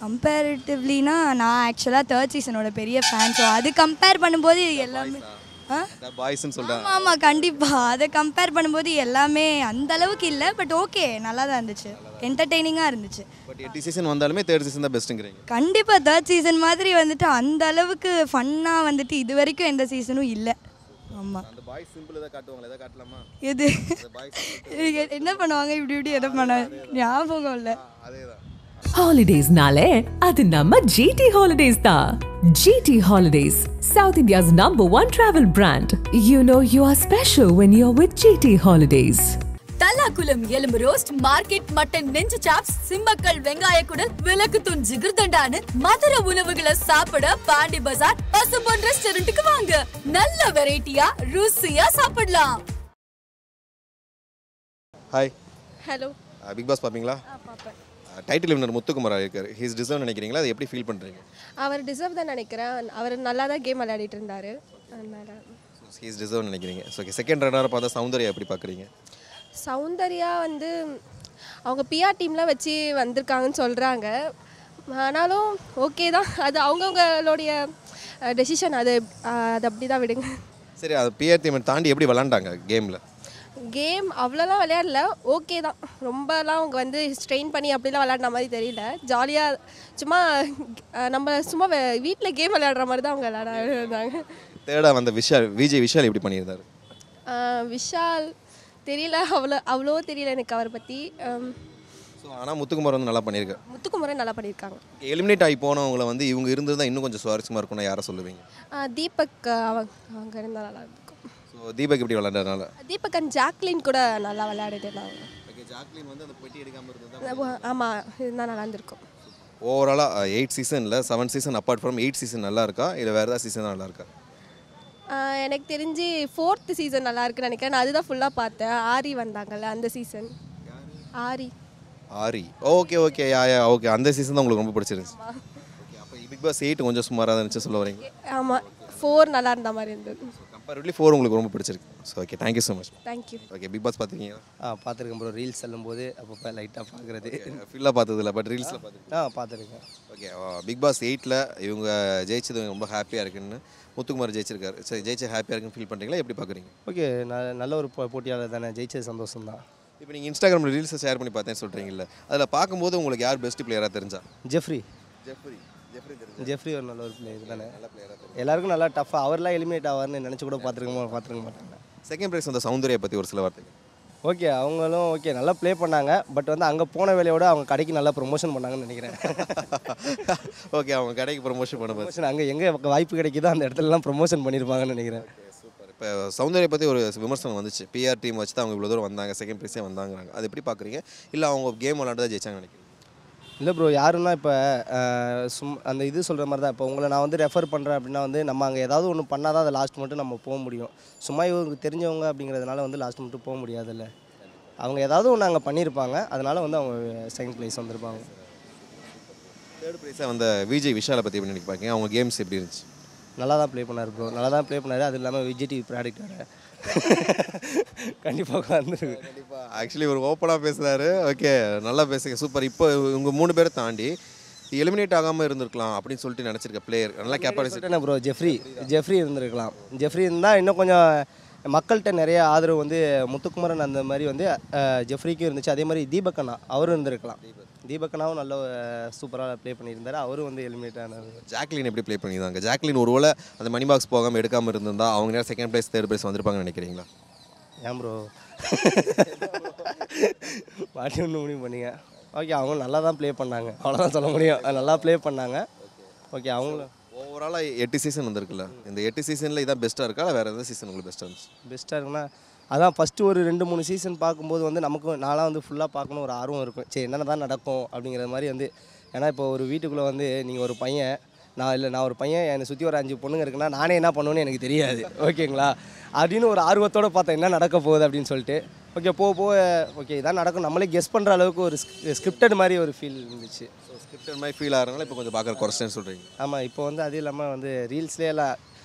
கம்பேரிட்டிவ்லினா நான் ஆக்சுவலாக தேர்ட் சீசனோட பெரிய ஃபேன். ஸோ அது கம்பேர் பண்ணும்போது எல்லாமே பாய்ஸ்ன்னு சொல்கிறேன். ஆமாம் கண்டிப்பாக அதை கம்பேர் பண்ணும்போது எல்லாமே அந்த அளவுக்கு இல்லை. பட் ஓகே நல்லா தான் இருந்துச்சு, என்டர்டெய்னிங்காக இருந்துச்சு. பட் 8 சீசன் வந்தாலுமே தேர்ட் சீசன் தான் பெஸ்ட்டுங்கிறீங்க. கண்டிப்பாக தேர்ட் சீசன் மாதிரி வந்துட்டு அந்த அளவுக்கு ஃபன்னாக வந்துட்டு இது வரைக்கும் எந்த சீசனும் இல்லை. ஆமாம். அந்த பாய்ஸ் சிம்பிள் எதாவது காட்டுவாங்களா, எதாவது காட்டலாமா? எது என்ன பண்ணுவாங்க இப்படி இப்படி எதை பண்ண ஞாபகம் இல்லை. அதே தான். Holidays nale, adu namma GT Holidays da. GT Holidays, South India's #1 travel brand. You know you are special when you're with GT Holidays. Thallakulam எலும்பு ரோஸ்ட், மார்க்கெட் மட்டன் நெஞ்சு சாப்ஸ், சிம்மக்கல் வெங்காய குடல், விளக்குத்தூண் ஜிகிர்தண்டான்னு மதுர உணவுகளை சாப்பிட பாண்டி பஜார் பசும்பொன் ரெஸ்டாரண்ட்டுக்கு வாங்க. நல்ல வெரைட்டியா ருசியா சாப்பிடலாம். ஹாய். ஹலோ. பிக் பாஸ் பார்ப்பீங்களா? பார்ப்பேன். டைட்டில் வின்னர் முத்துக்குமாரா இருக்காரு. ஹீஸ் டிசர்வ் நினைக்கிறீங்களா? அதை எப்படி ஃபீல் பண்ணுறீங்க? அவர் டிசர்வ் தான் நினைக்கிறேன். அவர் நல்லா தான் கேம் விளையாடிட்டு இருந்தார். அதனால் ஹீஸ் டிசர்வ் நினைக்கிறீங்க. ஓகே, செகண்ட் ரன்னராக பார்த்தா சௌந்தர்யா எப்படி பார்க்குறீங்க? சௌந்தர்யா அவங்க பிஆர் டீமில் வச்சு வந்திருக்காங்கன்னு சொல்கிறாங்க. ஆனாலும் ஓகே தான், அது அவங்கவுங்களுடைய டெசிஷன். அது அப்படி தான் விடுங்க. சரி, அது பிஆர் டீமை தாண்டி எப்படி விளாண்டாங்க கேமில்? கேம் அவ்வளோலாம் விளையாடல, ஓகே தான். ரொம்பலாம் அவங்க ஸ்ட்ரெயின் பண்ணி அப்படிலாம் விளையாடுற மாதிரி தெரியல. ஜாலியாக சும்மா நம்ம சும்மா வீட்டில் கேம் விளையாடுற மாதிரி தான் அவங்க விளையாடுறாங்க. தேர்டாக வந்த விஜய் விஷால் எப்படி பண்ணியிருந்தாரு? விஷால் தெரியல, அவ்வளோ தெரியல எனக்கு அவரை பற்றி. ஸோ ஆனால் முத்துக்குமார் நல்லா பண்ணியிருக்காரு. முத்துக்குமரன் நல்லா பண்ணியிருக்காங்க. எலிமினேட் ஆகி போனவங்களை இவங்க இருந்திருந்தால் இன்னும் கொஞ்சம் சுவாரஸ்யமாக இருக்கும்னா யாரை சொல்லுவீங்க? தீபக் அவங்க இருந்தால் நல்லா இருக்கும். ஸோ தீபக் எப்படி விளையாடுறதுனால? தீபக் அண்ட் ஜாக்லின் கூட நல்லா விளையாடிட்டுருந்தாங்க. ஜாக்லின் அந்த பெட்டி எடுக்காமல் இருந்தது. ஆமாம், இதுதான் நல்லா இருந்திருக்கும். ஓவராலாக 8 சீசனில் 7 சீசன் அப்பார்ட் ஃப்ரம் 8 சீசன் நல்லா இருக்கா, இல்லை வேறு ஏதாவது சீசன் நல்லா இருக்கா? எனக்கு தெரிஞ்சு 4th சீசன் நல்லா இருக்குன்னு நினைக்கிறேன். நான் அதுதான் ஃபுல்லாக பார்த்தேன். ஆரி வந்தாங்கல்ல அந்த சீசன். ஆரி ஓகே ஓகே ஓகே, அந்த சீசன் தான் உங்களுக்கு ரொம்ப பிடிச்சிருந்துச்சு. ஓகே, அப்போ பிக் பாஸ் 8 கொஞ்சம் சுமாராக இருந்துச்சு சொல்ல வரீங்க? ஆமாம், 4 நல்லா இருந்த மாதிரி இருந்தது. கம்பேரிட்டிவ்லி 4 உங்களுக்கு ரொம்ப பிடிச்சிருக்கு. So okay, thank you so much. Thank you. Okay, big boss பார்த்துருக்கீங்களா? பார்த்துருக்கேன் ப்ரோ. ரீல்ஸ் செல்லும்போது அப்பப்போ லைட்டாக பார்க்குறது. ஃபுல்லாக பார்த்ததில்ல, பட் ரீல்ஸில் பார்த்துருக்கேன். பார்த்துருக்கேன். ஓகே, பிக் பாஸ் 8ல் இவங்க ஜெயிச்சது ரொம்ப ஹாப்பியாக இருக்குன்னு முத்துக்குமார் ஜெயிச்சிருக்காரு. சரி, ஜெயிச்சு ஹாப்பியாக இருக்குன்னு ஃபீல் பண்ணுறீங்களா, எப்படி பார்க்குறீங்க? ஓகே, நல்ல ஒரு போட்டியாளர் தானே, ஜெயிச்சது சந்தோஷம் தான். இப்போ நீங்கள் இன்ஸ்டாகிராமில் ரீல்ஸை ஷேர் பண்ணி பார்த்தேன்னு சொல்கிறீங்கல்ல, அதில் பார்க்கும்போது உங்களுக்கு யார் பெஸ்ட் பிளேயராக தெரிஞ்சா? ஜெஃப்ரி ஒரு நல்ல ஒரு பிளேயர் தானே. எல்லாருக்கும் நல்லா டஃப்பாக அவர்லாம் எலிமினேட் ஆவார்னு நினச்சி கூட பார்த்துருக்க மாட்டாங்க. செகண்ட் ப்ரைஸ் வந்த சௌந்தர்யா பற்றி ஒரு சில வார்த்தைகள். ஓகே, அவங்களும் ஓகே நல்லா ப்ளே பண்ணாங்க. பட் அங்கே போன வேலையோட அவங்க கடைக்கு நல்லா ப்ரொமோஷன் பண்ணாங்கன்னு நினைக்கிறேன். ஓகே, அவங்க கடைக்கு ப்ரொமோஷன் பண்ணும்போது அங்கே எங்கே வாய்ப்பு கிடைக்குதோ அந்த இடத்துலலாம் ப்ரொமோஷன் பண்ணியிருப்பாங்கன்னு நினைக்கிறேன். சூப்பர். இப்போ சௌந்தர்யா பற்றி ஒரு விமர்சனம் வந்துச்சு. பிஆர் டீம் வச்சு தான் அவங்க இவ்வளோ தூரம் வந்தாங்க, செகண்ட் ப்ரைஸே வந்தாங்கிறாங்க. அது எப்படி பார்க்குறீங்க? இல்லை அவங்க கேம் விளாண்டு தான் ஜெயிச்சாங்கன்னு நினைக்கிறீங்க? இல்லை ப்ரோ, யாருன்னா இப்போ அந்த இது சொல்கிற மாதிரி தான். இப்போ உங்களை நான் ரெஃபர் பண்ணுறேன் அப்படின்னா நம்ம அங்கே ஏதாவது ஒன்று பண்ணால் தான் அதை லாஸ்ட் மட்டும் நம்ம போக முடியும். சும்மா இவங்களுக்கு தெரிஞ்சவங்க அப்படிங்கிறதுனால லாஸ்ட் மட்டும் போக முடியாதுல்ல. அவங்க ஏதாவது ஒன்று அங்கே பண்ணியிருப்பாங்க, அதனால் அவங்க செகண்ட் ப்ளேஸ் வந்திருப்பாங்க. தேர்ட் ப்ரைஸாக வந்த விஜய் விஷாலை பற்றி எப்படி நினைப்பாங்க? அவங்க கேம்ஸ் எப்படி இருந்துச்சு? நல்லா தான் ப்ளே பண்ணார் ப்ரோ, நல்லா தான் ப்ளே பண்ணார். அது இல்லாமல் விஜய் டிவி ப்ராடக்ட் வேறு கண்டிப்பாக வந்துருக்கு. கண்டிப்பாக ஆக்சுவலி ஒரு ஓப்பனாக பேசுகிறாரு. ஓகே, நல்லா பேசுங்க, சூப்பர். இப்போ இவங்க 3 பேரை தாண்டி எலிமினேட் ஆகாமல் இருந்திருக்கலாம் அப்படின்னு சொல்லிட்டு நினச்சிருக்க பிளேயர் நல்லா கேப்பாசிட்டி என்ன ப்ரோ? ஜெஃப்ரி இருந்திருக்கலாம். ஜெஃப்ரி இருந்தால் இன்னும் கொஞ்சம் மக்கள்கிட்ட நிறைய ஆதரவு முத்துக்குமரன் அந்த மாதிரி ஜெஃப்ரிக்கும் இருந்துச்சு. அதே மாதிரி தீபக் அண்ணா அவரும் இருந்திருக்கலாம். தீபக் அண்ணாவும் நல்ல சூப்பராக ப்ளே பண்ணியிருந்தார். அவரும் எலிமினேட் ஆனார். ஜாக்லின் எப்படி ப்ளே பண்ணியிருந்தாங்க? ஜாக்லின் ஒருவேளை அந்த மணி பாக்ஸ் போகாமல் எடுக்காமல் இருந்திருந்தா அவங்க நேரம் செகண்ட் ப்ரைஸ் தேர்ட் ப்ரைஸ் வந்திருப்பாங்கன்னு நினைக்கிறீங்களா? ஏன் ப்ரோ மாட்டி ஒன்று முடிவு பண்ணிங்க? ஓகே, அவங்க நல்லா தான் ப்ளே பண்ணாங்க, அவ்வளோதான் சொல்ல முடியும். நல்லா ப்ளே பண்ணாங்க. ஓகே, அவங்களும் ஓவராலாக 8 சீசன் வந்திருக்குல்ல, இந்த 8 சீசனில் இதான் பெஸ்ட்டாக இருக்கா, வேறு எந்த சீசன் உங்களுக்கு பெஸ்ட்டாக இருந்துச்சு? பெஸ்ட்டாக இருக்குன்னா அதான் ஃபஸ்ட்டு ஒரு 2-3 சீசன் பார்க்கும்போது நமக்கு நான்லாம் ஃபுல்லாக பார்க்கணும் ஒரு ஆர்வம் இருக்கும். சரி, என்னென்ன தான் நடக்கும் அப்படிங்கிற மாதிரி ஏன்னா இப்போ ஒரு வீட்டுக்குள்ளே நீங்கள் ஒரு பையன், நான் ஒரு பையன், என்னை சுற்றி ஒரு 5 பொண்ணுங்க இருக்குன்னா நானே என்ன பண்ணுவேன்னு எனக்கு தெரியாது. ஓகேங்களா? அப்படின்னு ஒரு ஆர்வத்தோடு பார்த்தேன் என்ன நடக்க போகுது அப்படின்னு சொல்லிட்டு. ஓகே, போக ஓகே இதான் நடக்கும் நம்மளே கெஸ் பண்ணுற அளவுக்கு ஒரு ஸ்கிரிப்டட் மாதிரி ஒரு ஃபீல் இருந்துச்சு. ஸ்கிரிப்டட் மாதிரி ஃபீல் ஆகிறனால இப்போ கொஞ்சம் பார்க்குற குறைச்சேன்னு சொல்கிறீங்க? ஆமாம், இப்போ அது இல்லாமல் ரீல்ஸ்லேயே எல்லாம்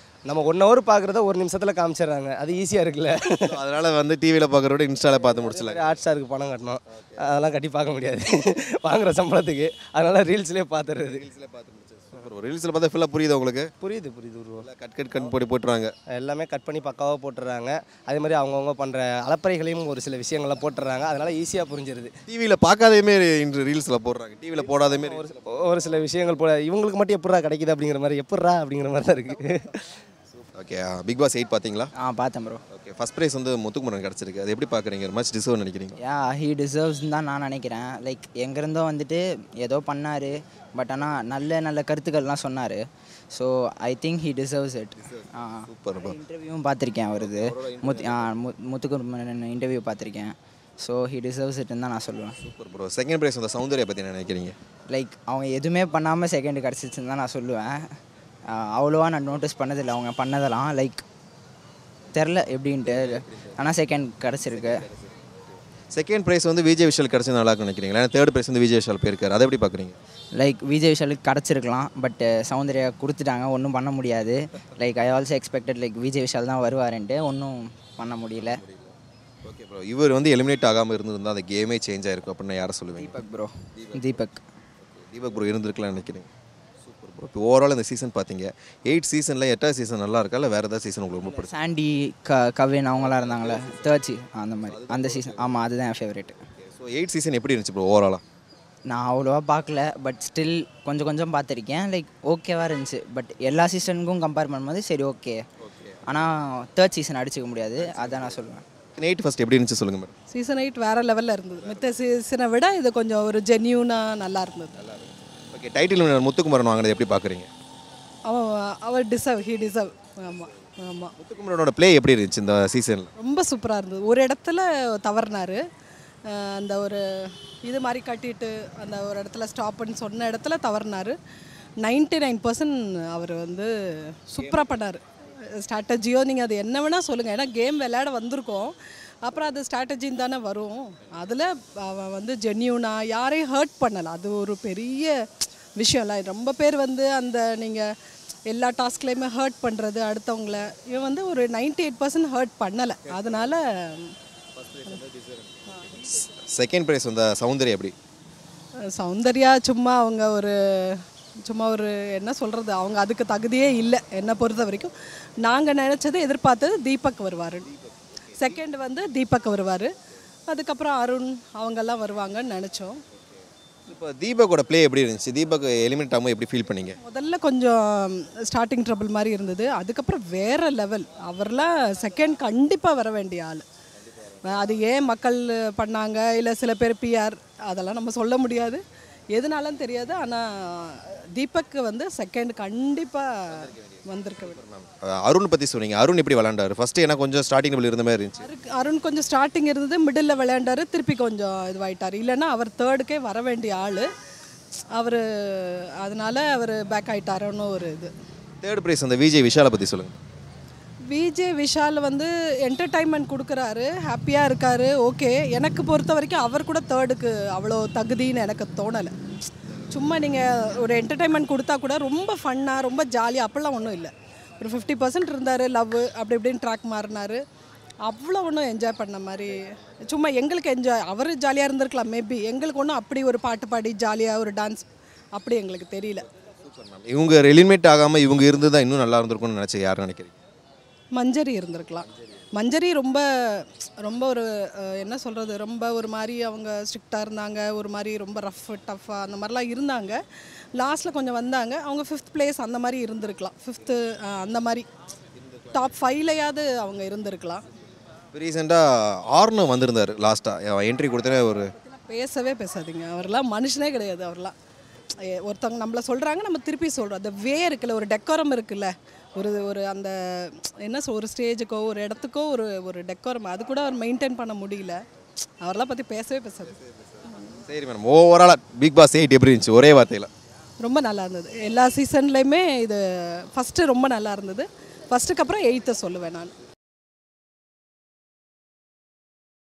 நம்ம 1 ஹவர் பார்க்குறத ஒரு நிமிஷத்தில் காமிச்சிடுறாங்க. அது ஈஸியாக இருக்குல்ல. அதனால் வந்து டிவியில் பார்க்குற விட இன்ஸ்டாவில் பார்த்து முடிச்சிடலாம். ஹாட்ஸ்டாருக்கு பணம் கட்டணும், அதெல்லாம் கட்டி பார்க்க முடியாது வாங்குகிற சம்பளத்துக்கு. அதனால் ரீல்ஸ்லேயே பார்த்துடுறது. ரீல்ஸில் பார்த்தா ஃபுல்லாக புரியுது உங்களுக்கு? புரியுது ப்ரோ. கட் போட்டு போட்டுருவாங்க. எல்லாமே கட் பண்ணி பக்காவாக போட்டுடுறாங்க. அதே மாதிரி அவங்கவுங்க பண்ணுற அலப்பறைகளையும் ஒரு சில விஷயங்கள்லாம் போட்டுடுறாங்க. அதனால் ஈஸியாக புரிஞ்சிருது. டிவியில் பார்க்காதேமே இன்று ரீல்ஸில் போடுறாங்க, டிவியில் போடாதே ஒரு சில விஷயங்கள் இவங்களுக்கு மட்டும் எப்படா கிடைக்குது அப்படிங்கிற மாதிரி, எப்பட்றா அப்படிங்கிற மாதிரி தான் இருக்குது. ஓகே, பிக் பாஸ் 8 பார்த்தீங்களா? பார்த்தேன் ப்ரோ. ஓகே, ஃபர்ஸ்ட் ப்ரைஸ் வந்து முத்துக்குமரன் கிடச்சிருக்கு. அது எப்படி பார்க்குறீங்க? மச் டிசர்வ் நினைக்கிறீங்க? ஹீ டிசர்வ்ஸ் தான் நான் நினைக்கிறேன். லைக் எங்கேருந்தோ வந்துட்டு ஏதோ பண்ணார், பட் ஆனால் நல்ல கருத்துக்கள்லாம் சொன்னார். So I think he deserves it. Super bro. இன்டர்வியூவும் பார்த்துருக்கேன் அவரது. முத்துக்குமரன் இன்டர்வியூ பார்த்துருக்கேன். ஸோ ஹீ டிசர்வ்ஸ் இட்னு தான் நான் சொல்லுவேன். Super bro. செகண்ட் ப்ரைஸ் வந்து சௌந்தர்யா பற்றி என்ன நினைக்கிறீங்க? லைக் அவங்க எதுவுமே பண்ணாமல் செகண்ட் கிடச்சிச்சுன்னு தான் நான் சொல்லுவேன். அவ்வளோவா நான் நோட்டீஸ் பண்ணதில்லை அவங்க பண்ணதெல்லாம். லைக் தெரில எப்படின்ட்டு, ஆனால் செகண்ட் கிடச்சிருக்கு. செகண்ட் ப்ரைஸ் வந்து விஜய் விஷால் கிடச்சி நல்லா நினைக்கிறீங்களா? தேர்ட் ப்ரைஸ் வந்து விஜய் விஷால் போயிருக்காரு, அதை எப்படி பார்க்குறீங்க? லைக் விஜய் விஷாலுக்கு கிடச்சிருக்கலாம், பட் சௌந்தர்யா கொடுத்துட்டாங்க, ஒன்றும் பண்ண முடியாது. Like I also expected like Vijay Vishal தான் வருவாருன்ட்டு, ஒன்றும் பண்ண முடியல. Okay bro. இவர் வந்து எலிமினேட் ஆகாமல் இருந்திருந்தால் அந்த கேமே சேஞ்ச் ஆகிருக்கும் அப்படின்னு யாரை சொல்லுவீங்க? தீபக் ப்ரோ. தீபக் ப்ரோ இருந்திருக்கலாம் நினைக்கிறேன். Super bro. இப்போ ஓவரால் இந்த சீசன் பார்த்தீங்க, 8 சீசனில் 8வது சீசன் நல்லா இருக்கா, இல்லை வேறு ஏதாவது சீசன் உங்களுக்கு ரொம்ப பிடிக்கும்? சாண்டி கவின் அவங்களாம் இருந்தாங்களே, தேர்ட் அந்த மாதிரி அந்த சீசன். ஆமாம், அதுதான் என் ஃபேவரேட். ஸோ 8 சீசன் எப்படி இருந்துச்சு ப்ரோ ஓவராலாக? நான் அவ்வளோவா பார்க்கல, பட் ஸ்டில் கொஞ்சம் பார்த்துருக்கேன். லைக் ஓகேவாக இருந்துச்சு. பட் எல்லா சீசனுக்கும் கம்பேர் பண்ணும்போது சரி ஓகே. ஆனால் தேர்ட் சீசன் அடிச்சிக்க முடியாது, அதான் நான் சொல்லுவேன். 8 ஃபர்ஸ்ட் எப்படி இருந்துச்சு சொல்லுங்கள் மேடம். சீசன் 8 வேறு லெவலில் இருந்தது. மற்ற சீசனை விட இது கொஞ்சம் ஒரு ஜென்யூனாக நல்லா இருந்தது. ஓகே, டைட்டில் வின்னர் முத்துக்குமரன் வாங்கினது எப்படி பார்க்குறீங்க? அவர் ஹீ டிசர்வ். ஆமாம். முத்துக்குமரனோட ப்ளே எப்படி இருந்துச்சு இந்த சீசனில்? ரொம்ப சூப்பராக இருந்தது. ஒரு இடத்துல தவறினார். அந்த ஒரு இது மாதிரி கட்டிட்டு அந்த ஒரு இடத்துல ஸ்டாப்புன்னு சொன்ன இடத்துல தவறினார். 99% அவர் வந்து சூப்பராக பண்ணார். ஸ்ட்ராட்டஜியோ நீங்கள் அது என்ன வேணால் சொல்லுங்கள், ஏன்னா கேம் விளையாட வந்திருக்கோம், அப்புறம் அது ஸ்ட்ராட்டஜின்னு தானே வரும். அதில் அவன் வந்து ஜென்யூனாக யாரையும் ஹர்ட் பண்ணலை. அது ஒரு பெரிய விஷயம்ல. ரொம்ப பேர் வந்து அந்த நீங்கள் எல்லா டாஸ்க்லேயுமே ஹர்ட் பண்ணுறது அடுத்தவங்கள, இவன் வந்து ஒரு 98% ஹர்ட் பண்ணலை. அதனால் செகண்ட் ப்ரைஸ் வந்து சௌந்தர்யா எப்படி? சௌந்தர்யா சும்மா ஒரு என்ன சொல்கிறது, அவங்க அதுக்கு தகுதியே இல்லை என்னை பொறுத்த வரைக்கும். நாங்கள் நினச்சது எதிர்பார்த்தது தீபக் வருவார். செகண்ட் வந்து தீபக் வருவார், அதுக்கப்புறம் அருண் அவங்கெல்லாம் வருவாங்கன்னு நினச்சோம். இப்போ தீபக்கோட ப்ளே எப்படி இருந்துச்சு? தீபக் எலிமினேட் ஆகாமல் எப்படி ஃபீல் பண்ணீங்க? முதல்ல கொஞ்சம் ஸ்டார்டிங் ட்ரபிள் மாதிரி இருந்தது, அதுக்கப்புறம் வேறு லெவல். அவர்லாம் செகண்ட் கண்டிப்பாக வர வேண்டிய ஆள். அது ஏன் மக்கள் பண்ணாங்க, இல்லை சில பேர் பிஆர், அதெல்லாம் நம்ம சொல்ல முடியாது, எதுனாலும் தெரியாது. ஆனால் தீபக் வந்து செகண்ட் கண்டிப்பாக வந்திருக்க வேண்டும். அருண் பற்றி சொன்னீங்க, அருண் எப்படி விளையாண்டாரு? ஃபஸ்ட்டு ஏன்னா கொஞ்சம் ஸ்டார்டிங் டபுள் இருந்த மாதிரி இருந்துச்சு. அருண் கொஞ்சம் ஸ்டார்டிங் இருந்தது, மிடில் விளையாண்டாரு, திருப்பி கொஞ்சம் இதுவாயிட்டார். இல்லைன்னா அவர் தேர்டுக்கே வர வேண்டிய ஆள் அவர், அதனால அவர் பேக் ஆகிட்டாருன்னு ஒரு இது. தேர்ட் ப்ரைஸ் அந்த விஜய் விஷாலை பற்றி சொல்லுங்கள். விஜய் விஷால் வந்து என்டர்டைன்மெண்ட் கொடுக்குறாரு, ஹாப்பியாக இருக்கார், ஓகே. எனக்கு பொறுத்த வரைக்கும் அவர் கூட தேர்டுக்கு அவ்வளோ தகுதின்னு எனக்கு தோணலை. சும்மா நீங்கள் ஒரு என்டர்டைன்மெண்ட் கொடுத்தா கூட ரொம்ப ஃபன்னாக ரொம்ப ஜாலியாக அப்படிலாம் ஒன்றும் இல்லை. ஒரு 50% இருந்தார், லவ் அப்படி இப்படின்னு ட்ராக் மாறினார், அவ்வளோ ஒன்றும் என்ஜாய் பண்ண மாதிரி. சும்மா எங்களுக்கு என்ஜாய், அவர் ஜாலியாக இருந்திருக்கலாம் மேபி, எங்களுக்கு ஒன்றும் அப்படி ஒரு பாட்டு பாடி ஜாலியாக ஒரு டான்ஸ் அப்படி எங்களுக்கு தெரியல. இவங்க எலிமினேட் ஆகாமல் இவங்க இருந்து தான் இன்னும் நல்லா இருந்திருக்கும்னு நினச்சி யார் நினைக்கிறீங்க? மஞ்சரி இருந்திருக்கலாம். மஞ்சரி ரொம்ப ரொம்ப ஒரு என்ன சொல்கிறது, ரொம்ப ஒரு மாதிரி அவங்க ஸ்ட்ரிக்டாக இருந்தாங்க, ஒரு மாதிரி ரொம்ப ரஃப் டஃப்பாக அந்த மாதிரிலாம் இருந்தாங்க. லாஸ்ட்டில் கொஞ்சம் வந்தாங்க, அவங்க 5th பிளேஸ் அந்த மாதிரி இருந்திருக்கலாம். 5th அந்த மாதிரி டாப் 5லையாவது அவங்க இருந்திருக்கலாம். ரீசெண்டாக ஆர்னோ வந்திருந்தார், லாஸ்ட்டாக என்ட்ரி கொடுத்தே ஒரு பேசவே பேசாதீங்க, அவர்லாம் மனுஷனே கிடையாது. அவர்லாம் ஒருத்தவங்க நம்மளை சொல்கிறாங்க, நம்ம திருப்பி சொல்கிறோம். அந்த வே இருக்குல்ல, ஒரு டெக்கோரம் இருக்குல்ல, ஒரு அந்த என்ன ஒரு ஸ்டேஜுக்கோ ஒரு இடத்துக்கோ ஒரு டெக்கோரம், அது கூட அவர் மெயின்டைன் பண்ண முடியல. அவரெல்லாம் பற்றி பேசவே பேசாது. சரி மேடம், ஓவராலாக பிக் பாஸ் 8 எப்படி இருந்துச்சு ஒரே வார்த்தையில்? ரொம்ப நல்லா இருந்தது. எல்லா சீசன்லேயுமே இது ஃபஸ்ட்டு ரொம்ப நல்லா இருந்தது. ஃபஸ்ட்டுக்கு அப்புறம் 8th சொல்லுவேன் நான்.